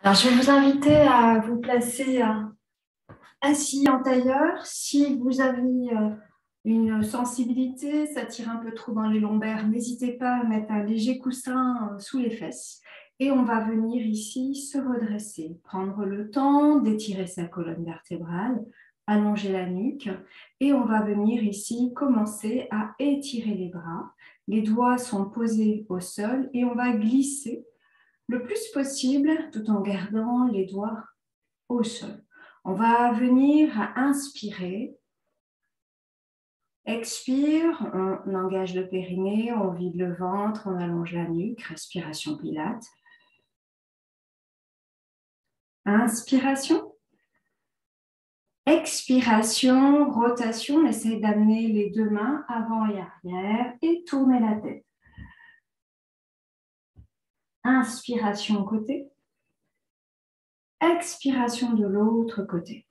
Alors, je vais vous inviter à vous placer assis en tailleur. Si vous avez une sensibilité, ça tire un peu trop dans les lombaires, n'hésitez pas à mettre un léger coussin sous les fesses. Et on va venir ici se redresser, prendre le temps d'étirer sa colonne vertébrale, allonger la nuque. Et on va venir ici commencer à étirer les bras. Les doigts sont posés au sol et on va glisser le plus possible tout en gardant les doigts au sol. On va venir inspirer, expire, on engage le périnée, on vide le ventre, on allonge la nuque, respiration pilate. Inspiration. Expiration, rotation, on essaie d'amener les deux mains avant et arrière et tourner la tête. Inspiration côté. Expiration de l'autre côté.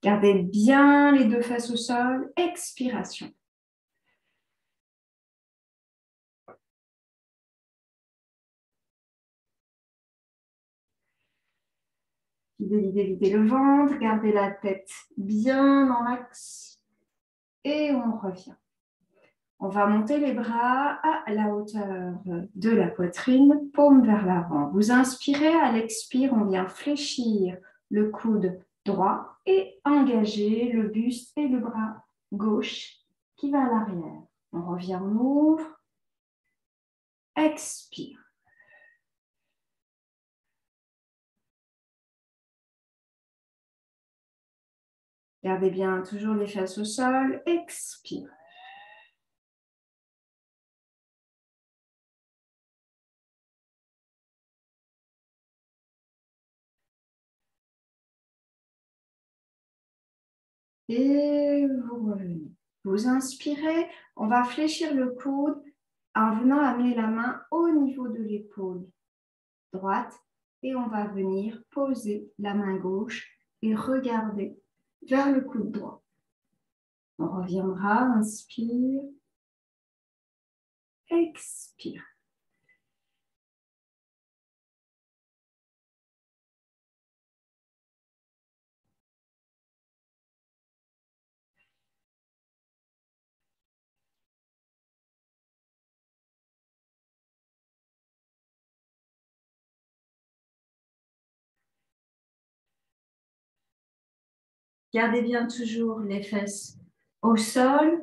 Gardez bien les deux fesses au sol. Expiration. Videz le ventre. Gardez la tête bien dans l'axe. Et on revient. On va monter les bras à la hauteur de la poitrine, paume vers l'avant. Vous inspirez, à l'expire, on vient fléchir le coude droit et engager le buste et le bras gauche qui va à l'arrière. On revient, on ouvre, expire. Gardez bien toujours les fesses au sol, expire. Et vous revenez. Vous inspirez, on va fléchir le coude en venant amener la main au niveau de l'épaule droite et on va venir poser la main gauche et regarder vers le coude droit. On reviendra, inspire, expire. Gardez bien toujours les fesses au sol.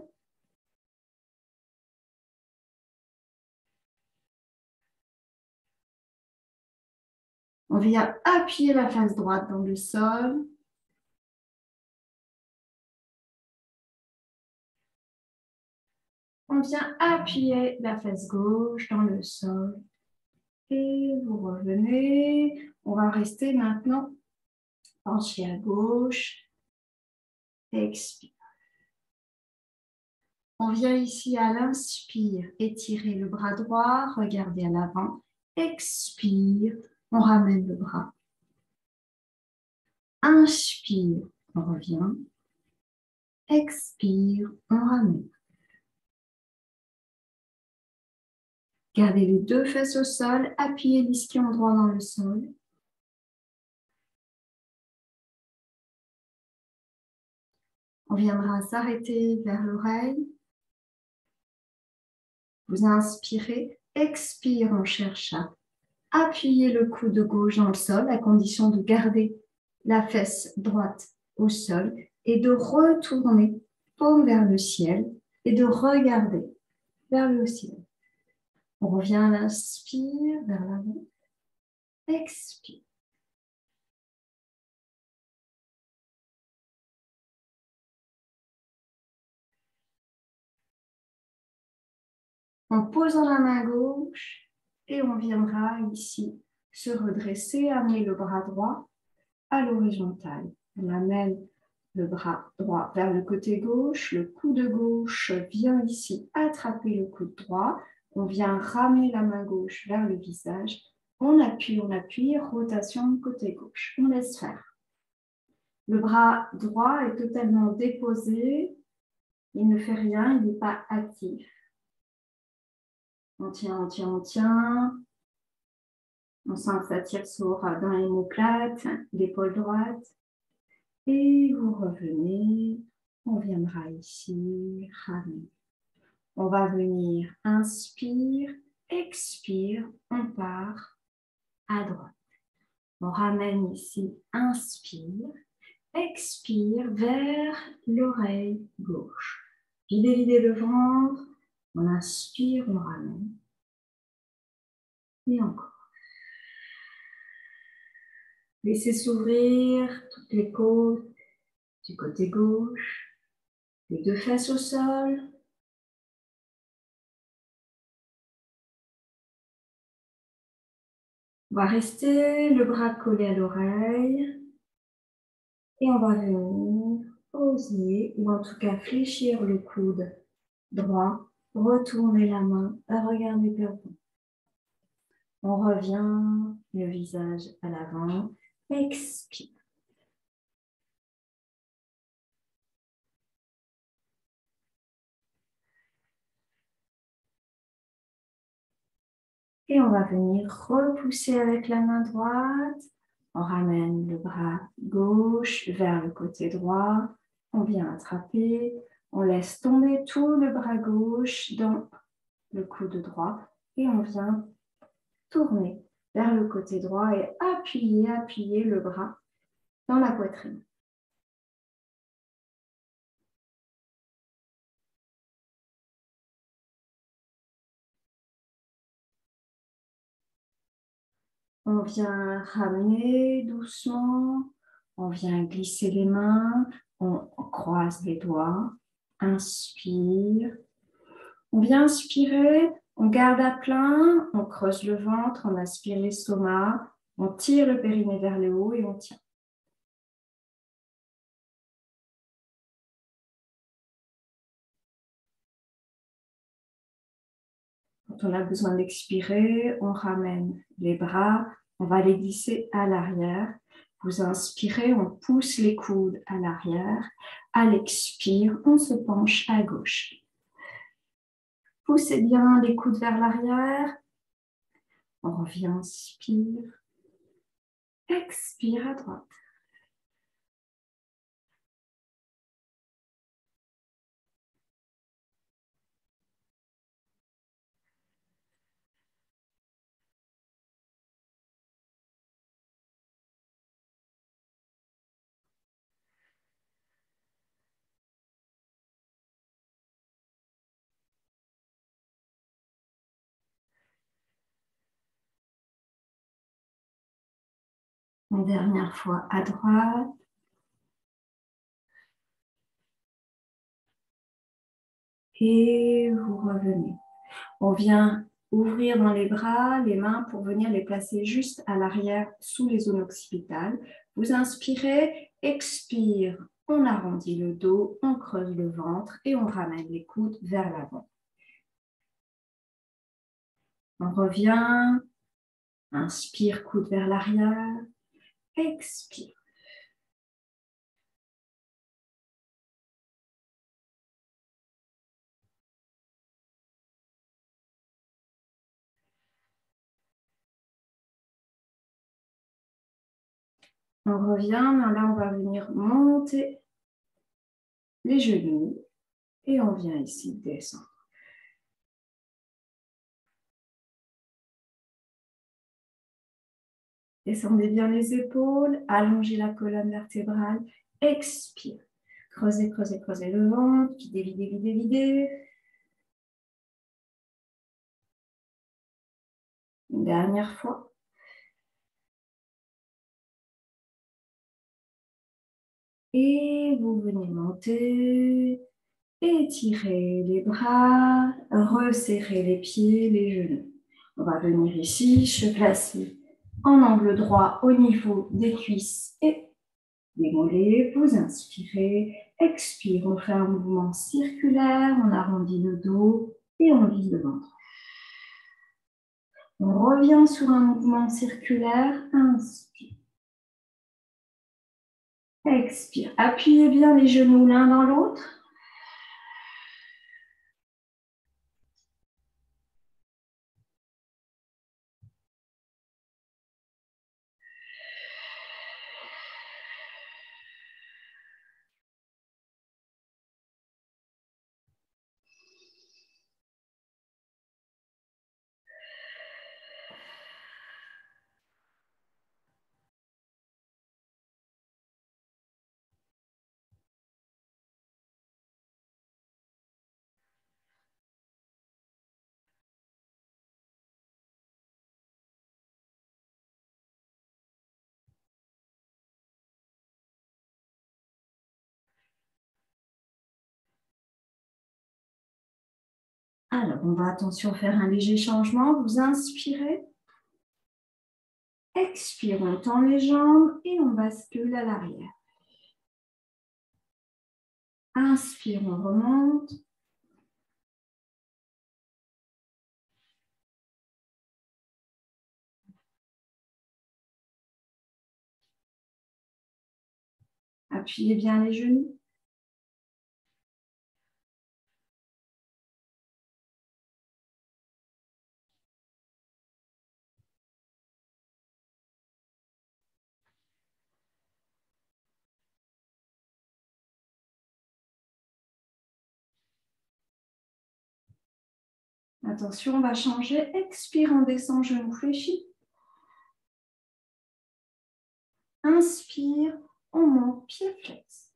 On vient appuyer la face droite dans le sol. On vient appuyer la face gauche dans le sol. Et vous revenez. On va rester maintenant penché à gauche. Expire. On vient ici à l'inspire, étirer le bras droit, regardez à l'avant. Expire, on ramène le bras. Inspire, on revient. Expire, on ramène. Gardez les deux fesses au sol, appuyez l'ischio droit dans le sol. On viendra s'arrêter vers l'oreille. Vous inspirez, expire, on cherche à appuyer le coude gauche dans le sol à condition de garder la fesse droite au sol et de retourner paume vers le ciel et de regarder vers le ciel. On revient à l'inspire vers l'avant, expire. En posant la main gauche et on viendra ici se redresser, amener le bras droit à l'horizontale. On amène le bras droit vers le côté gauche, le coude gauche vient ici attraper le coude droit, on vient ramener la main gauche vers le visage, on appuie, rotation côté gauche, on laisse faire. Le bras droit est totalement déposé, il ne fait rien, il n'est pas actif. On tient, on tient, on tient. On sent que ça tire sur dans les omoplates, l'épaule droite. Et vous revenez. On viendra ici, ramener. On va venir, inspire, expire, on part à droite. On ramène ici, inspire, expire vers l'oreille gauche. Videz, videz le ventre. On inspire, on ramène. Et encore. Laissez s'ouvrir toutes les côtes du côté gauche, les deux fesses au sol. On va rester le bras collé à l'oreille et on va venir poser ou en tout cas fléchir le coude droit, retourner la main, regarder vers vous. On revient le visage à l'avant, expire. Et on va venir repousser avec la main droite. On ramène le bras gauche vers le côté droit. On vient attraper. On laisse tomber tout le bras gauche dans le coude droit. Et on vient tourner vers le côté droit et appuyer le bras dans la poitrine. On vient ramener doucement, on vient glisser les mains, on croise les doigts, inspire. On vient inspirer, on garde à plein, on creuse le ventre, on aspire l'estomac, on tire le périnée vers le haut et on tient. Quand on a besoin d'expirer, on ramène les bras, on va les glisser à l'arrière. Vous inspirez, on pousse les coudes à l'arrière. À l'expire, on se penche à gauche. Poussez bien les coudes vers l'arrière. On revient, inspire. Expire à droite. Une dernière fois à droite. Et vous revenez. On vient ouvrir dans les bras, les mains pour venir les placer juste à l'arrière sous les zones occipitales. Vous inspirez, expire, on arrondit le dos, on creuse le ventre et on ramène les coudes vers l'avant. On revient, inspire, coude vers l'arrière, expire. On revient, là on va venir monter les genoux et on vient ici descendre. Descendez bien les épaules, allongez la colonne vertébrale, expire. Creusez, creusez, creusez le ventre, videz, videz, videz, videz. Une dernière fois. Et vous venez monter, étirez les bras, resserrez les pieds, les genoux. On va venir ici, se placer en angle droit au niveau des cuisses et des mollets. Vous inspirez, expire, on fait un mouvement circulaire, on arrondit le dos et on vide le ventre. On revient sur un mouvement circulaire, inspire. Expire. Appuyez bien les genoux l'un dans l'autre. Alors, on va attention faire un léger changement. Vous inspirez. Expire, on tend les jambes et on bascule à l'arrière. Inspire, on remonte. Appuyez bien les genoux. Attention, on va changer. Expire, on descend, genou fléchi. Inspire, on monte, pied flex.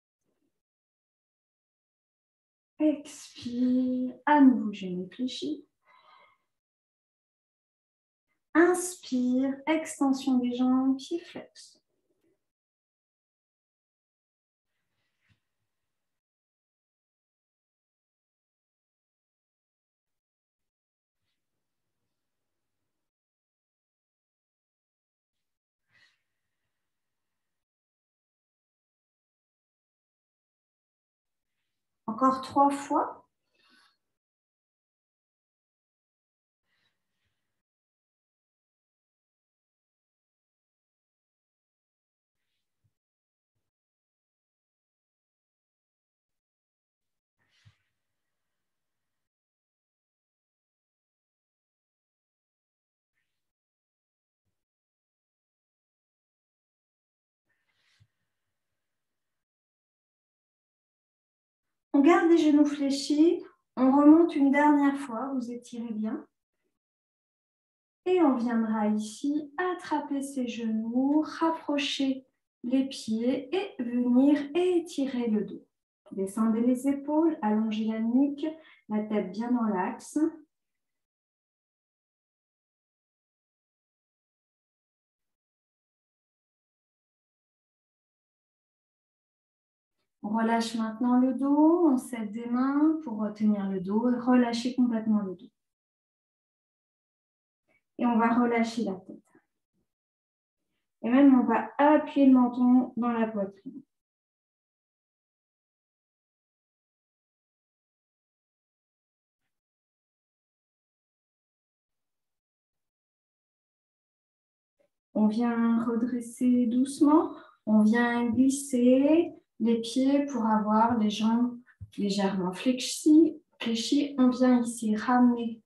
Expire, à nouveau, genou fléchi. Inspire, extension des jambes, pied flex. Encore 3 fois. On garde les genoux fléchis. On remonte une dernière fois. Vous étirez bien. Et on viendra ici attraper ses genoux, rapprocher les pieds et venir étirer le dos. Descendez les épaules, allongez la nuque, la tête bien dans l'axe. On relâche maintenant le dos, on serre des mains pour retenir le dos et relâcher complètement le dos. Et on va relâcher la tête. Et même on va appuyer le menton dans la poitrine. On vient redresser doucement, on vient glisser les pieds pour avoir les jambes légèrement fléchies. On vient ici ramener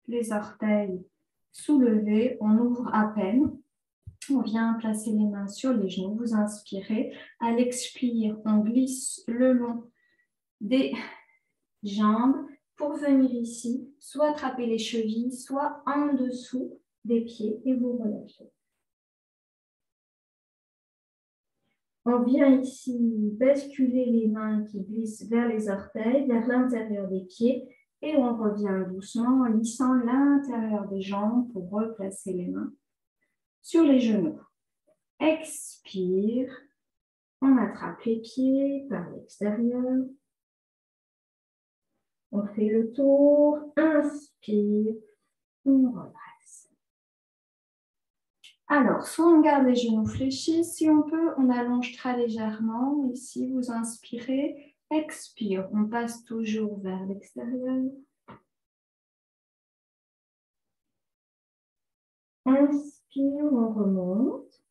les orteils soulevés, on ouvre à peine. On vient placer les mains sur les genoux, vous inspirez. À l'expire, on glisse le long des jambes pour venir ici, soit attraper les chevilles, soit en dessous des pieds et vous relâchez. On vient ici basculer les mains qui glissent vers les orteils, vers l'intérieur des pieds et on revient doucement en lissant l'intérieur des jambes pour replacer les mains sur les genoux. Expire, on attrape les pieds par l'extérieur. On fait le tour, inspire, on relâche. Alors, soit on garde les genoux fléchis, si on peut, on allonge très légèrement. Ici, vous inspirez, expire, on passe toujours vers l'extérieur. Inspire, on remonte.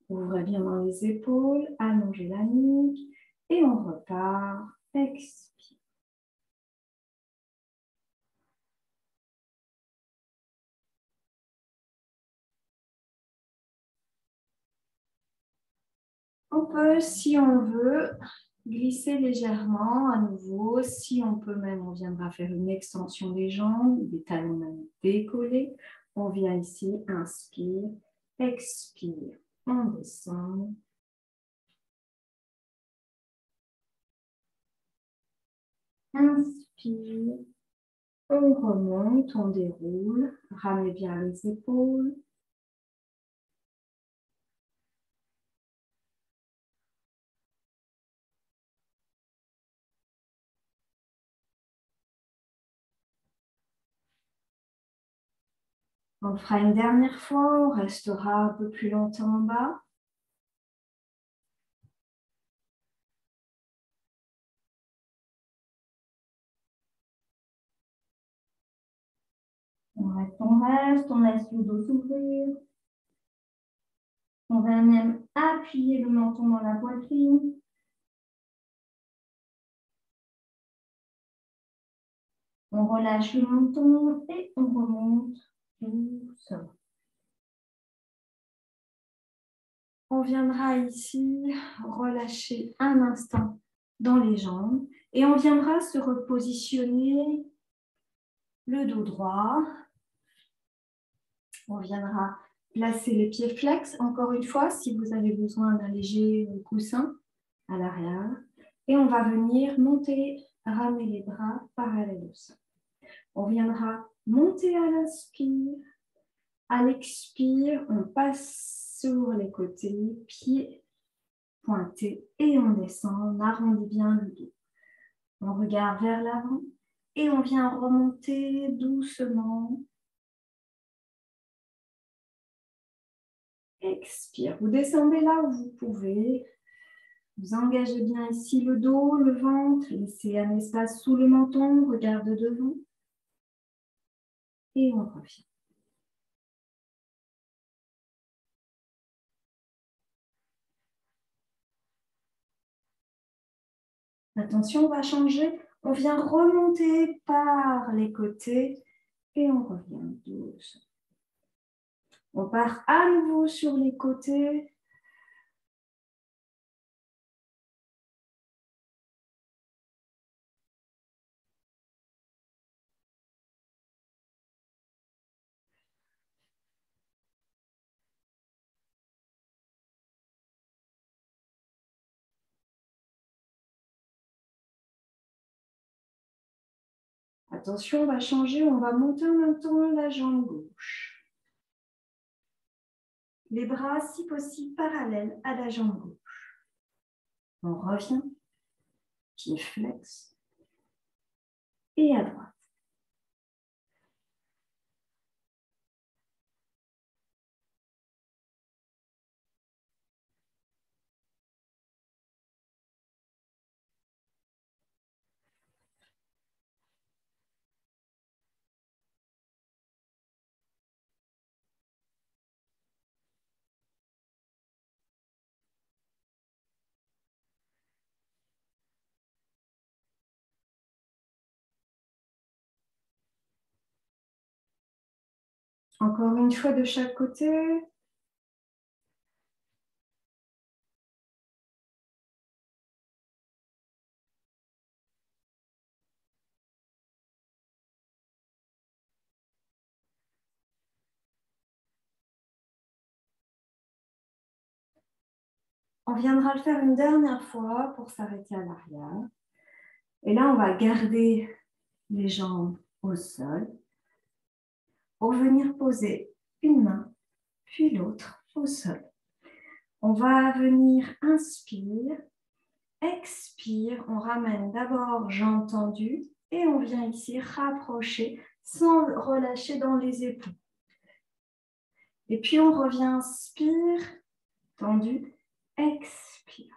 Ouvrez bien dans les épaules, allongez la nuque et on repart. Expire. On peut, si on veut, glisser légèrement à nouveau. Si on peut même, on viendra faire une extension des jambes, des talons même décollés. On vient ici, inspire, expire, on descend. Inspire, on remonte, on déroule, ramenez bien les épaules. On fera une dernière fois, on restera un peu plus longtemps en bas. On reste, on laisse le dos s'ouvrir. On va même appuyer le menton dans la poitrine. On relâche le menton et on remonte doucement. On viendra ici relâcher un instant dans les jambes et on viendra se repositionner le dos droit. On viendra placer les pieds flex, encore une fois, si vous avez besoin d'un léger coussin à l'arrière. Et on va venir monter, ramener les bras parallèles au sol. On viendra monter à l'inspire. À l'expire, on passe sur les côtés, pieds pointés et on descend. On arrondit bien le dos. On regarde vers l'avant et on vient remonter doucement. Expire. Vous descendez là où vous pouvez. Vous engagez bien ici le dos, le ventre. Laissez un espace sous le menton. Regarde devant. Et on revient. Attention, on va changer. On vient remonter par les côtés et on revient doucement. On part à nouveau sur les côtés. Attention, on va changer. On va monter en même temps la jambe gauche. Les bras, si possible, parallèles à la jambe gauche. On revient. Pied flex. Et à droite. Encore une fois de chaque côté. On viendra le faire une dernière fois pour s'arrêter à l'arrière. Et là, on va garder les jambes au sol pour venir poser une main, puis l'autre au sol. On va venir inspire, expire. On ramène d'abord jambes tendues et on vient ici rapprocher sans relâcher dans les épaules. Et puis, on revient, inspire, tendu, expire.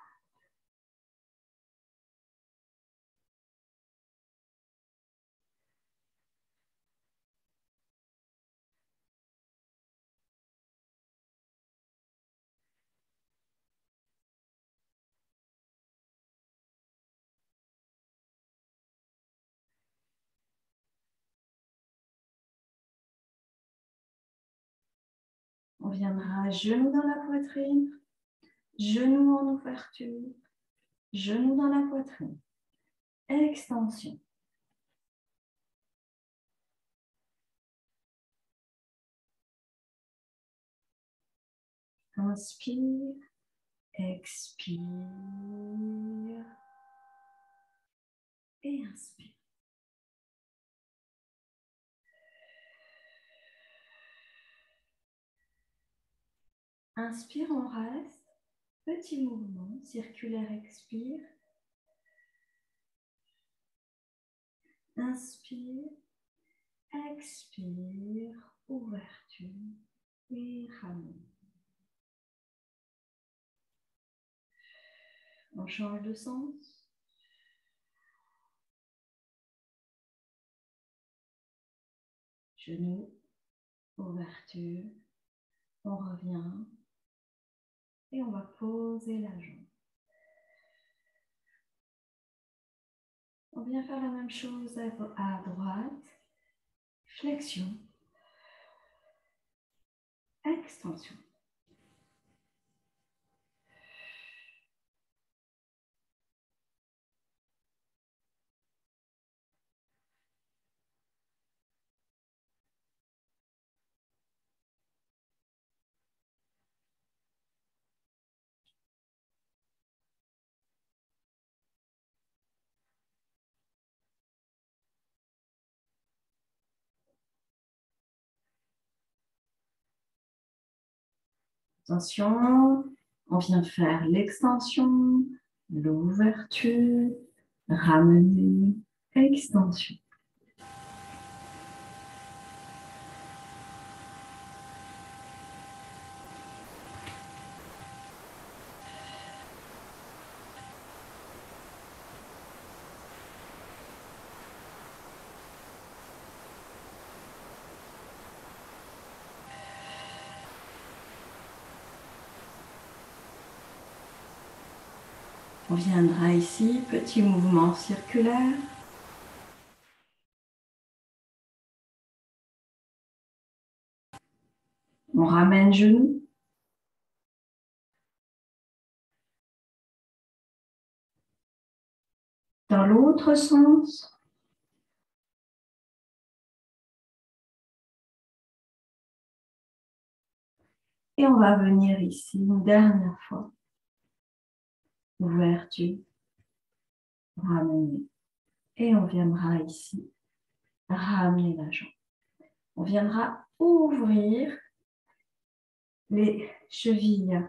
On viendra genou dans la poitrine, genou en ouverture, genou dans la poitrine. Extension. Inspire, expire et inspire. Inspire, on reste. Petit mouvement circulaire, expire. Inspire, expire. ouverture et ramenez. On change de sens. Genou, ouverture, on revient et on va poser la jambe. On vient faire la même chose à droite, flexion, extension. Attention, on vient faire l'extension, l'ouverture, ramener, extension. On viendra ici, petit mouvement circulaire. On ramène genou. Dans l'autre sens. Et on va venir ici une dernière fois. Ouverture, ramener. Et on viendra ici ramener la jambe. On viendra ouvrir les chevilles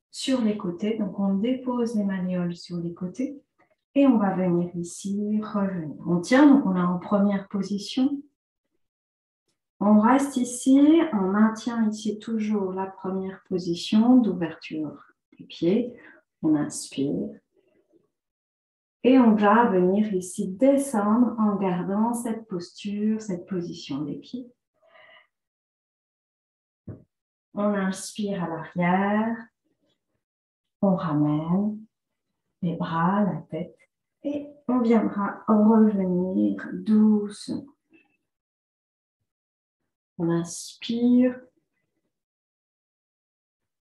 sur les côtés. Donc, on dépose les malléoles sur les côtés. Et on va venir ici, revenir. On tient, donc on est en première position. On reste ici, on maintient ici toujours la première position d'ouverture des pieds. On inspire. Et on va venir ici descendre en gardant cette posture, cette position des pieds. On inspire à l'arrière. On ramène les bras, la tête. Et on viendra revenir doucement. On inspire.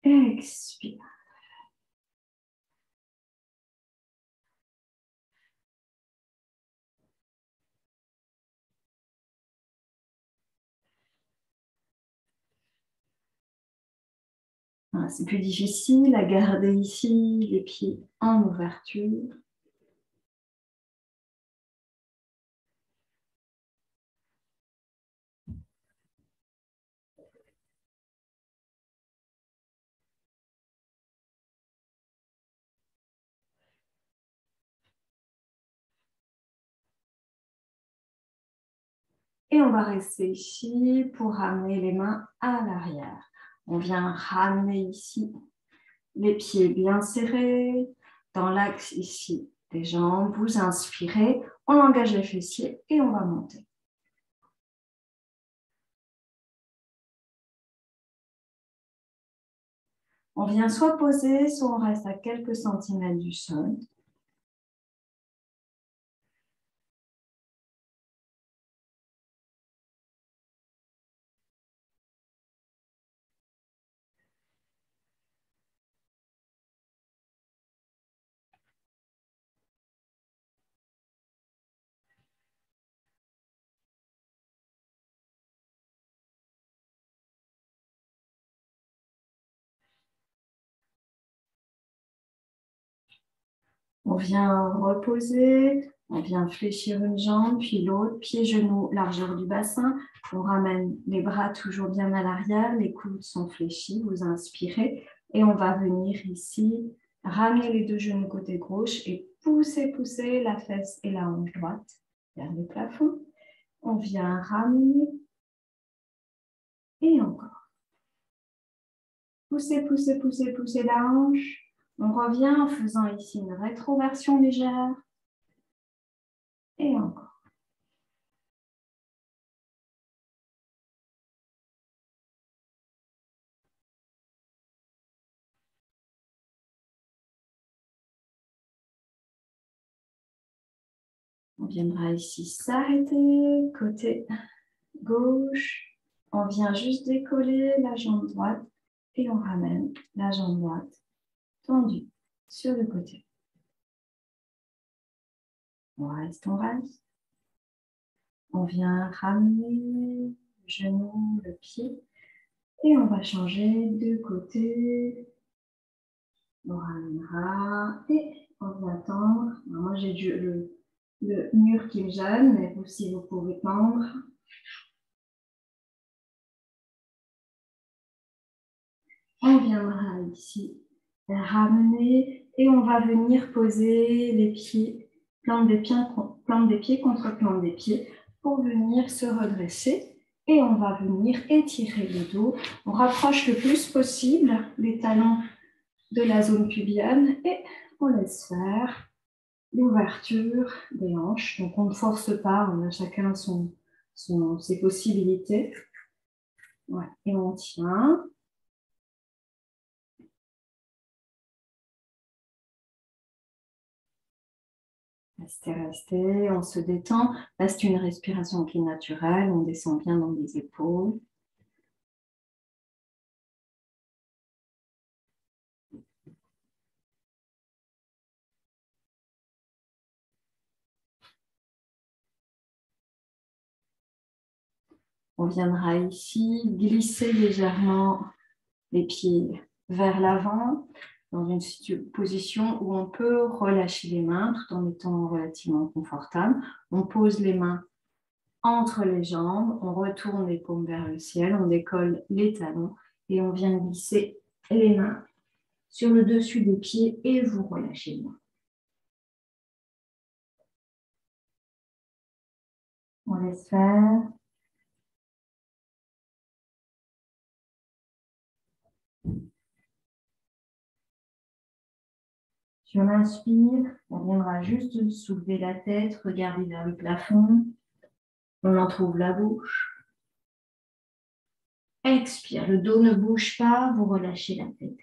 Expire. Voilà, c'est plus difficile à garder ici les pieds en ouverture. Et on va rester ici pour ramener les mains à l'arrière. On vient ramener ici les pieds bien serrés, dans l'axe ici des jambes. Vous inspirez, on engage les fessiers et on va monter. On vient soit poser, soit on reste à quelques centimètres du sol. On vient reposer, on vient fléchir une jambe, puis l'autre, pied-genou, largeur du bassin. On ramène les bras toujours bien à l'arrière, les coudes sont fléchis, vous inspirez. Et on va venir ici, ramener les deux genoux côté gauche et pousser, pousser la fesse et la hanche droite vers le plafond. On vient ramener Et encore. Poussez, poussez, poussez, poussez la hanche. On revient en faisant ici une rétroversion légère. Et encore. On viendra ici s'arrêter, côté gauche. On vient juste décoller la jambe droite et on ramène la jambe droite tendue sur le côté. On reste, on reste. On vient ramener le genou, le pied et on va changer de côté. On ramènera et on va tendre. Alors moi j'ai le mur qui me gêne, mais vous aussi vous pouvez tendre. On viendra ici ramener et on va venir poser les pieds, plante des pieds contre plante des pieds pour venir se redresser et on va venir étirer le dos. On rapproche le plus possible les talons de la zone pubienne et on laisse faire l'ouverture des hanches. Donc on ne force pas, on a chacun ses possibilités. Ouais. Et on tient. Restez, restez, on se détend. Là, c'est une respiration qui est naturelle. On descend bien dans les épaules. On viendra ici glisser légèrement les pieds vers l'avant dans une position où on peut relâcher les mains tout en étant relativement confortable. On pose les mains entre les jambes, on retourne les paumes vers le ciel, on décolle les talons et on vient glisser les mains sur le dessus des pieds et vous relâchez les mains. On laisse faire. Si on inspire, on viendra juste soulever la tête, regarder vers le plafond. On entrouvre la bouche. Expire, le dos ne bouge pas, vous relâchez la tête.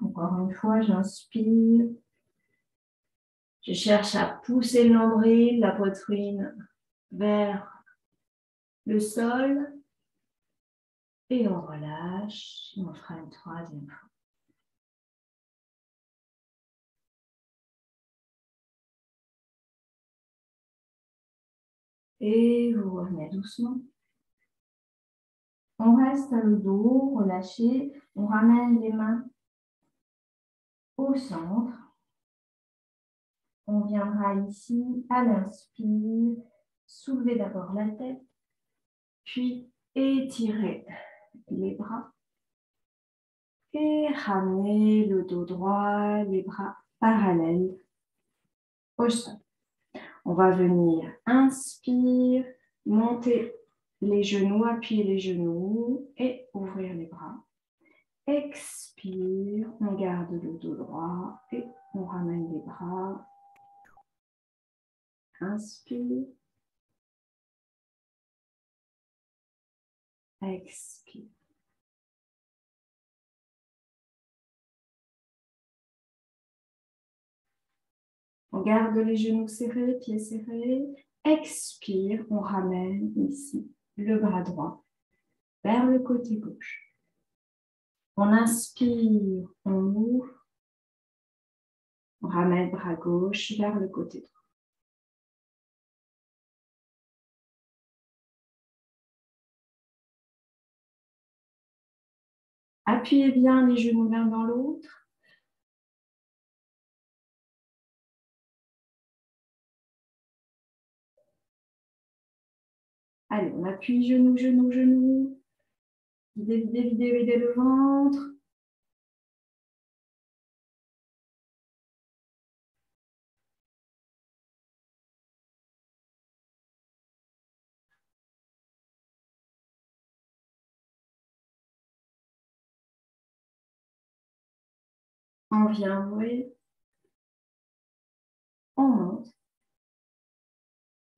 Encore une fois, j'inspire. Je cherche à pousser le nombril, la poitrine vers le sol. Et on relâche. On fera une troisième fois. Et vous revenez doucement. On reste le dos relâché. On ramène les mains au centre. On viendra ici à l'inspire. Soulevez d'abord la tête. Puis étirez les bras. Et ramenez le dos droit, les bras parallèles au sol. On va venir inspire, monter les genoux, appuyer les genoux et ouvrir les bras. Expire, on garde le dos droit et on ramène les bras. Inspire. Expire. On garde les genoux serrés, pieds serrés. Expire, on ramène ici le bras droit vers le côté gauche. On inspire, on ouvre. On ramène le bras gauche vers le côté droit. Appuyez bien les genoux l'un dans l'autre. Allez, on appuie genou, genou, genou. Videz, videz, videz, videz le ventre. On vient ouvrir. On monte.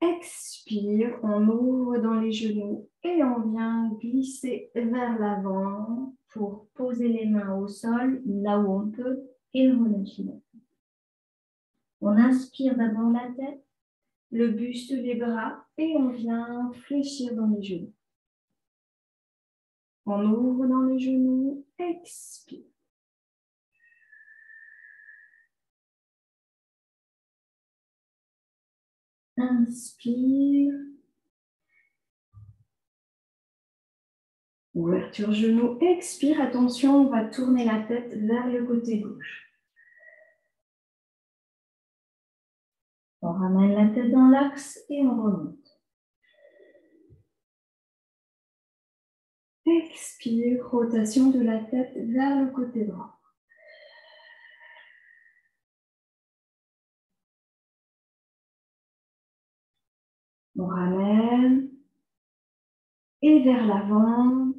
Expire, on ouvre dans les genoux et on vient glisser vers l'avant pour poser les mains au sol, là où on peut, et relâcher la tête. On inspire d'abord la tête, le buste, les bras, et on vient fléchir dans les genoux. On ouvre dans les genoux, expire. Inspire. Ouverture genou, expire. Attention, on va tourner la tête vers le côté gauche. On ramène la tête dans l'axe et on remonte. Expire, rotation de la tête vers le côté droit. On ramène et vers l'avant.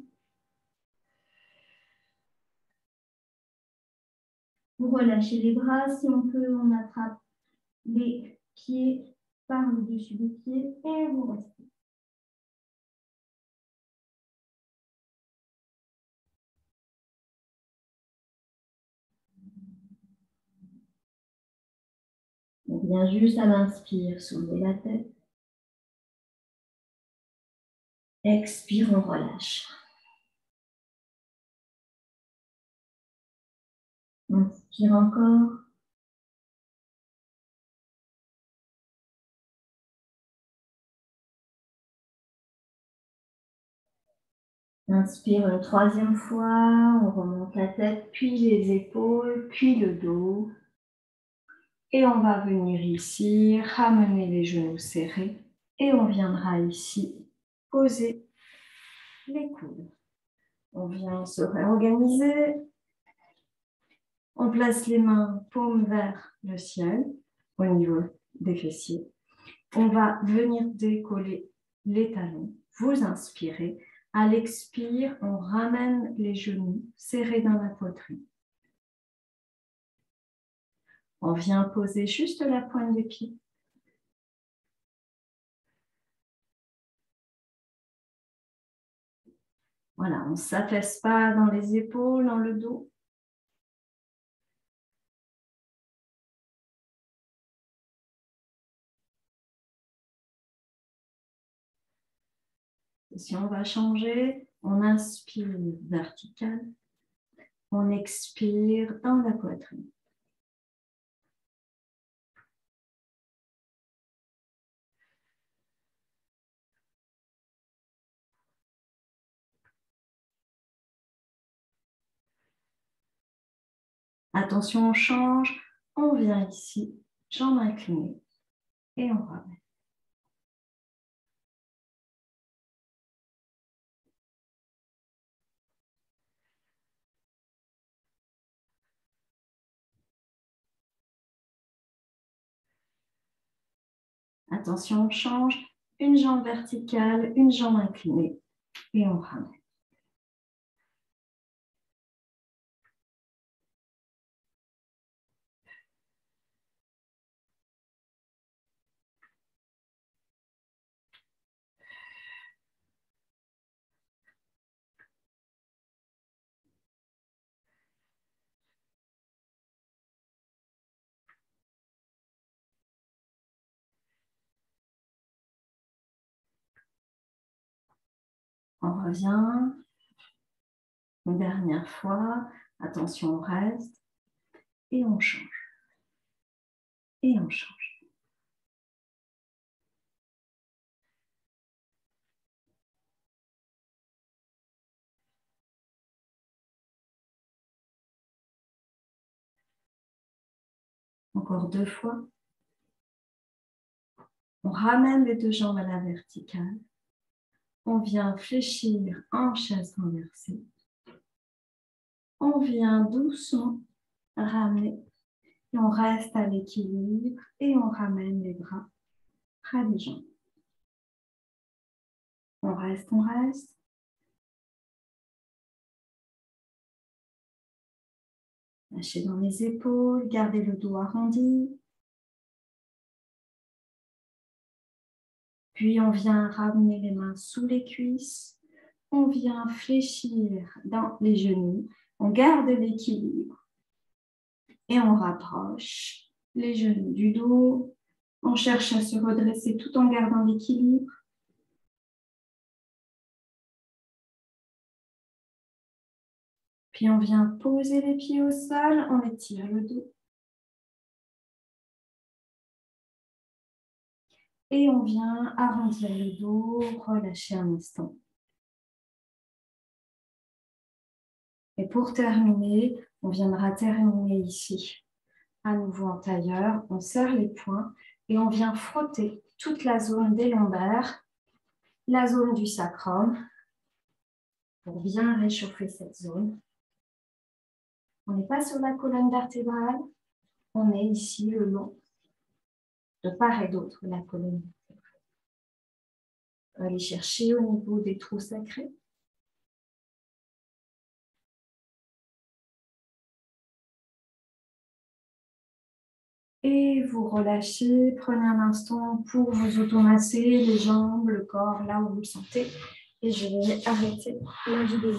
Vous relâchez les bras, si on peut, on attrape les pieds par le dessus des pieds et vous restez. On vient juste à l'inspire, soulever la tête. Expire, on relâche. Inspire encore. Inspire une troisième fois, on remonte la tête, puis les épaules, puis le dos. Et on va venir ici, ramener les genoux serrés. Et on viendra ici poser les coudes. On vient se réorganiser. On place les mains paumes vers le ciel, au niveau des fessiers. On va venir décoller les talons. Vous inspirez. À l'expire, on ramène les genoux serrés dans la poitrine. On vient poser juste la pointe des pieds. Voilà, on ne s'affaisse pas dans les épaules, dans le dos. Si on va changer, on inspire vertical, on expire dans la poitrine. Attention, on change, on vient ici, jambes inclinées et on ramène. Attention, on change, une jambe verticale, une jambe inclinée et on ramène. On revient. Une dernière fois. Attention, on reste. Et on change. Et on change. Encore 2 fois. On ramène les 2 jambes à la verticale. On vient fléchir en chaise renversée. On vient doucement ramener. Et on reste à l'équilibre et on ramène les bras près des jambes. On reste, on reste. Lâchez dans les épaules, gardez le dos arrondi. Puis on vient ramener les mains sous les cuisses. On vient fléchir dans les genoux. On garde l'équilibre. Et on rapproche les genoux du dos. On cherche à se redresser tout en gardant l'équilibre. Puis on vient poser les pieds au sol. On étire le dos. Et on vient arrondir le dos, relâcher un instant. Et pour terminer, on viendra terminer ici. À nouveau en tailleur, on serre les poings et on vient frotter toute la zone des lombaires, la zone du sacrum, pour bien réchauffer cette zone. On n'est pas sur la colonne vertébrale, on est ici le long, de part et d'autre de la colonne vertébrale. On va aller chercher au niveau des trous sacrés. Et vous relâchez, prenez un instant pour vous automasser les jambes, le corps, là où vous le sentez. Et je vais arrêter la vidéo.